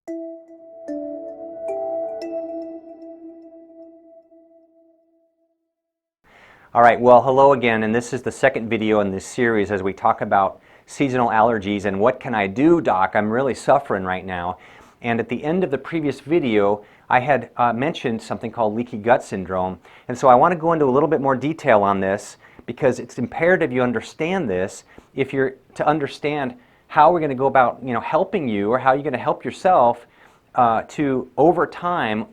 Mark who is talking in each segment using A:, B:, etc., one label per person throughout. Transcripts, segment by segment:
A: All right, well, hello again, and this is the second video in this series as we talk about seasonal allergies and what can I do, doc? I'm really suffering right now. And at the end of the previous video, I had mentioned something called leaky gut syndrome, and so I want to go into a little bit more detail on this because it's imperative you understand this if you're to understand how we're going to go about, helping you, or how you're going to help yourself to, over time,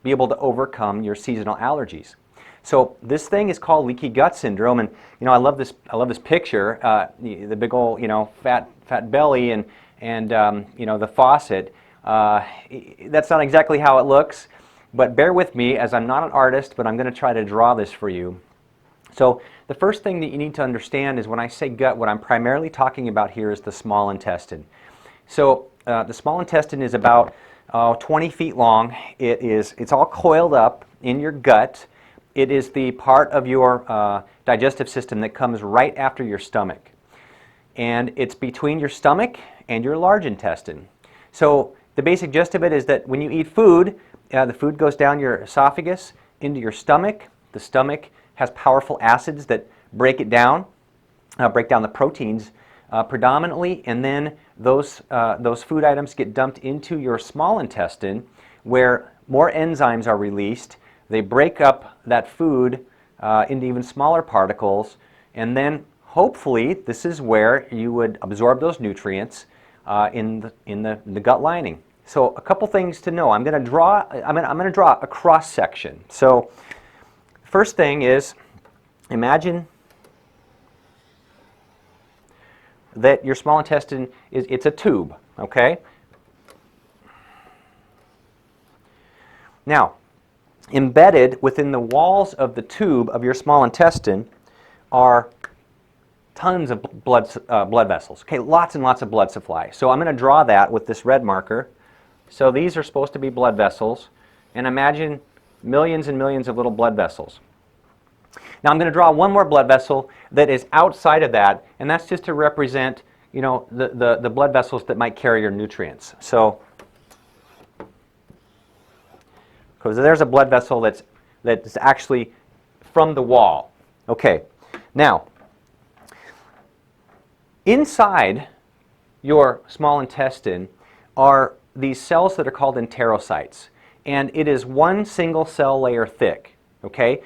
A: be able to overcome your seasonal allergies. So this thing is called leaky gut syndrome, and I love this picture, the big old fat belly and the faucet. That's not exactly how it looks, but bear with me as I'm not an artist, but I'm going to try to draw this for you. So the first thing that you need to understand is when I say gut, what I'm primarily talking about here is the small intestine. So the small intestine is about 20 feet long. It's all coiled up in your gut. It is the part of your digestive system that comes right after your stomach. And it's between your stomach and your large intestine. So the basic gist of it is that when you eat food, the food goes down your esophagus into your stomach. The stomach has powerful acids that break it down, break down the proteins predominantly, and then those food items get dumped into your small intestine where more enzymes are released. They break up that food into even smaller particles, and then hopefully this is where you would absorb those nutrients in the gut lining. So a couple things to know. I'm going to draw a cross section. So first thing is, imagine that your small intestine it's a tube. Okay. Now, embedded within the walls of the tube of your small intestine are tons of blood vessels. Okay, lots and lots of blood supply. So I'm going to draw that with this red marker. So these are supposed to be blood vessels, and imagine millions and millions of little blood vessels. Now I'm going to draw one more blood vessel that is outside of that, and that's just to represent, the blood vessels that might carry your nutrients. So because there's a blood vessel that's actually from the wall. Okay, now inside your small intestine are these cells that are called enterocytes, and it is one single cell layer thick. Okay,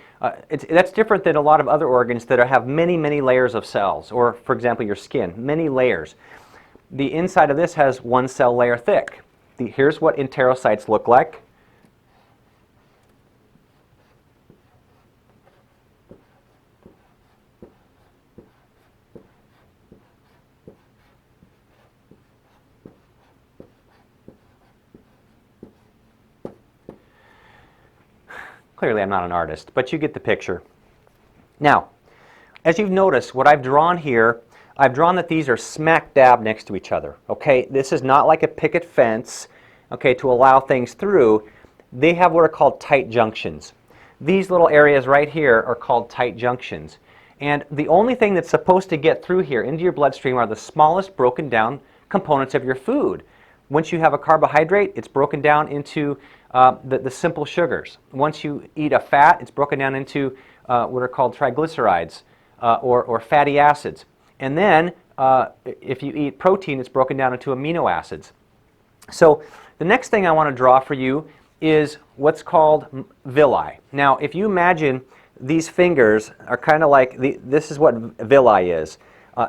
A: that's different than a lot of other organs that have many, many layers of cells, or for example your skin, many layers. The inside of this has one cell layer thick. Here's what enterocytes look like. Clearly I'm not an artist, but you get the picture. Now, as you've noticed, what I've drawn here, I've drawn that these are smack dab next to each other. Okay, this is not like a picket fence, okay, to allow things through. They have what are called tight junctions. These little areas right here are called tight junctions. And the only thing that's supposed to get through here into your bloodstream are the smallest broken down components of your food. Once you have a carbohydrate, it's broken down into the simple sugars. Once you eat a fat, it's broken down into what are called triglycerides or fatty acids. And then if you eat protein, it's broken down into amino acids. So the next thing I want to draw for you is what's called villi. Now, if you imagine these fingers are kind of like, this is what villi is.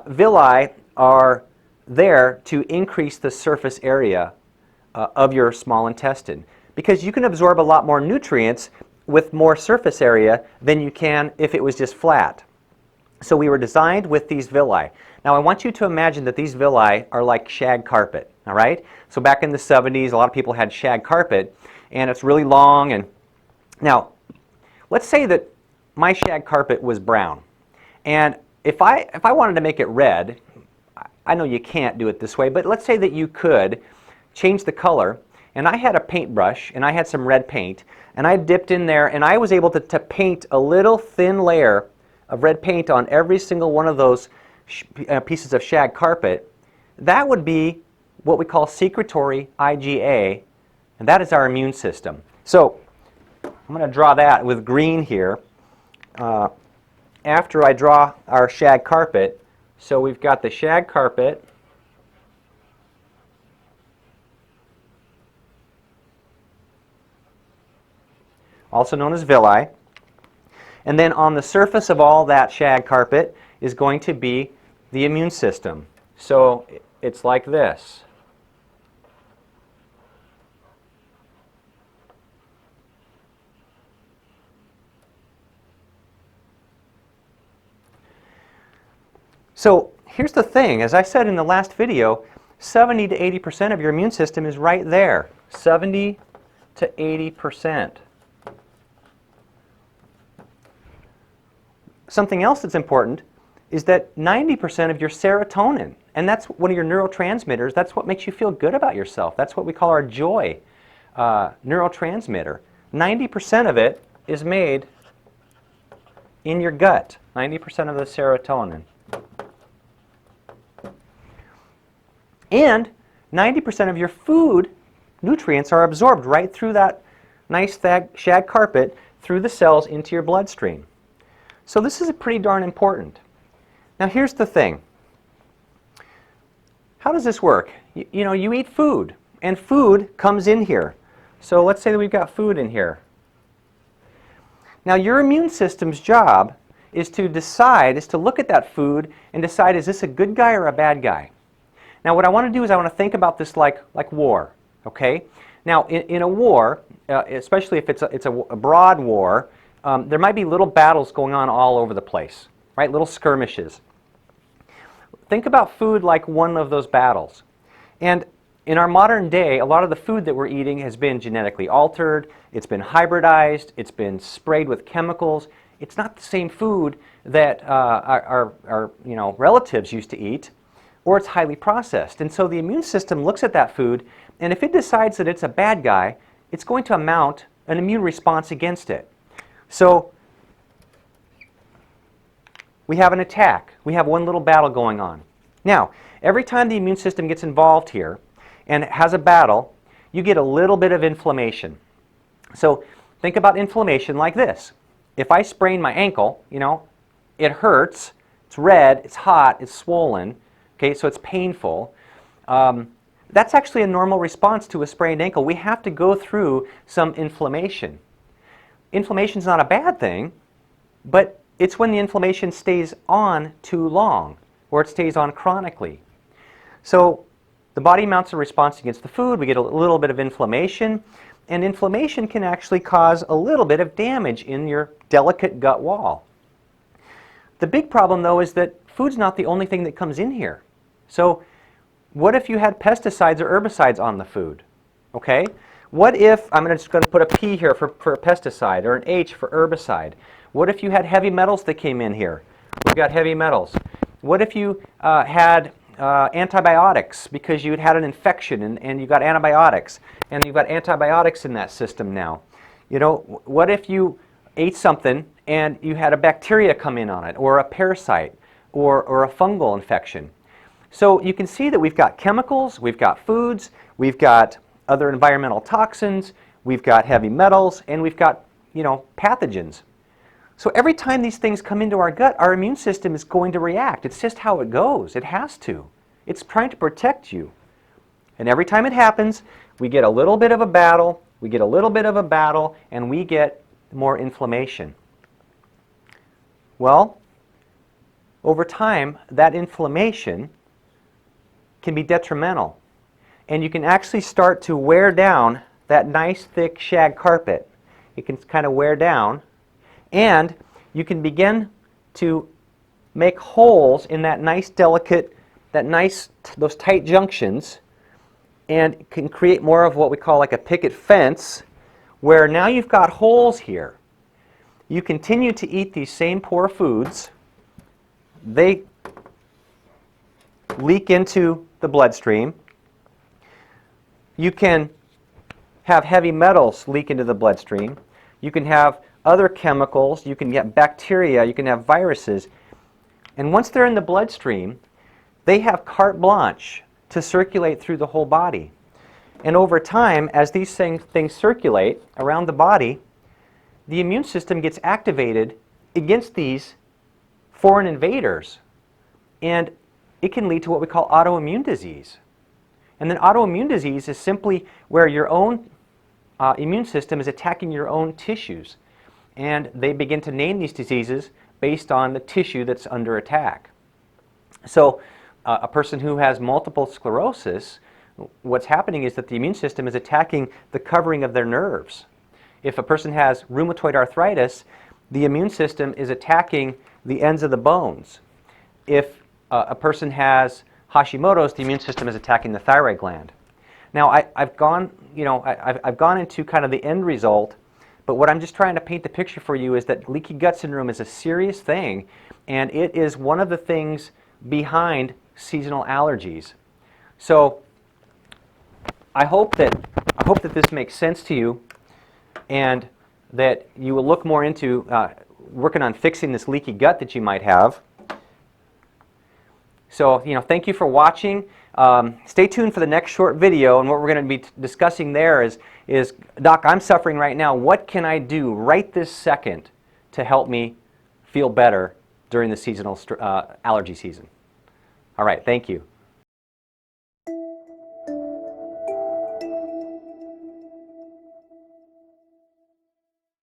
A: Villi are there to increase the surface area of your small intestine, because you can absorb a lot more nutrients with more surface area than you can if it was just flat. So we were designed with these villi. Now I want you to imagine that these villi are like shag carpet, all right? So back in the 70s, a lot of people had shag carpet, and it's really long. And now, let's say that my shag carpet was brown, and if I wanted to make it red, I know you can't do it this way, but let's say that you could change the color, and I had a paintbrush and I had some red paint, and I dipped in there and I was able to paint a little thin layer of red paint on every single one of those pieces of shag carpet. That would be what we call secretory IgA, and that is our immune system. So I'm going to draw that with green here. After I draw our shag carpet, so we've got the shag carpet, also known as villi, and then on the surface of all that shag carpet is going to be the immune system. So it's like this. So here's the thing, as I said in the last video, 70 to 80% of your immune system is right there. 70 to 80%. Something else that's important is that 90% of your serotonin, and that's one of your neurotransmitters, that's what makes you feel good about yourself. That's what we call our joy neurotransmitter. 90% of it is made in your gut, 90% of the serotonin. And 90% of your food nutrients are absorbed right through that nice shag carpet through the cells into your bloodstream. So this is pretty darn important. Now here's the thing. How does this work? You know, you eat food, and food comes in here. So let's say that we've got food in here. Now your immune system's job is to look at that food and decide, is this a good guy or a bad guy? Now what I want to do is I want to think about this like war, okay? Now in a war, especially if it's a broad war, there might be little battles going on all over the place, right? Little skirmishes. Think about food like one of those battles. And in our modern day, a lot of the food that we're eating has been genetically altered, it's been hybridized, it's been sprayed with chemicals. It's not the same food that our relatives used to eat, or it's highly processed. And so the immune system looks at that food, and if it decides that it's a bad guy, it's going to mount an immune response against it. So we have an attack. We have one little battle going on. Now, every time the immune system gets involved here and has a battle, you get a little bit of inflammation. So think about inflammation like this. If I sprain my ankle, it hurts, it's red, it's hot, it's swollen, okay, so it's painful. That's actually a normal response to a sprained ankle. We have to go through some inflammation. Inflammation is not a bad thing, but it's when the inflammation stays on too long, or it stays on chronically. So the body mounts a response against the food, we get a little bit of inflammation, and inflammation can actually cause a little bit of damage in your delicate gut wall. The big problem, though, is that food's not the only thing that comes in here. So what if you had pesticides or herbicides on the food? Okay? What if, I'm just going to put a P here for a pesticide, or an H for herbicide. What if you had heavy metals that came in here? We've got heavy metals. What if you had antibiotics because you had an infection and you got antibiotics, and you've got antibiotics in that system now? What if you ate something and you had a bacteria come in on it, or a parasite, or a fungal infection? So you can see that we've got chemicals, we've got foods, we've got other environmental toxins, we've got heavy metals, and we've got, pathogens. So every time these things come into our gut, our immune system is going to react. It's just how it goes. It has to. It's trying to protect you. And every time it happens, we get a little bit of a battle, and we get more inflammation. Well, over time, that inflammation can be detrimental. And you can actually start to wear down that nice thick shag carpet. It can kind of wear down, and you can begin to make holes in that nice delicate, those tight junctions, and can create more of what we call like a picket fence, where now you've got holes here. You continue to eat these same poor foods. They leak into the bloodstream. You can have heavy metals leak into the bloodstream. You can have other chemicals. You can get bacteria. You can have viruses. And once they're in the bloodstream, they have carte blanche to circulate through the whole body. And over time, as these things circulate around the body, the immune system gets activated against these foreign invaders. And it can lead to what we call autoimmune disease. And then autoimmune disease is simply where your own immune system is attacking your own tissues. And they begin to name these diseases based on the tissue that's under attack. So a person who has multiple sclerosis, what's happening is that the immune system is attacking the covering of their nerves. If a person has rheumatoid arthritis, the immune system is attacking the ends of the bones. If a person has Hashimoto's, the immune system is attacking the thyroid gland. Now, I've gone into kind of the end result, but what I'm just trying to paint the picture for you is that leaky gut syndrome is a serious thing, and it is one of the things behind seasonal allergies. So I hope that this makes sense to you, and that you will look more into working on fixing this leaky gut that you might have. So, thank you for watching. Stay tuned for the next short video, and what we're going to be discussing there is, Doc, I'm suffering right now. What can I do right this second to help me feel better during the seasonal allergy season? All right, thank you.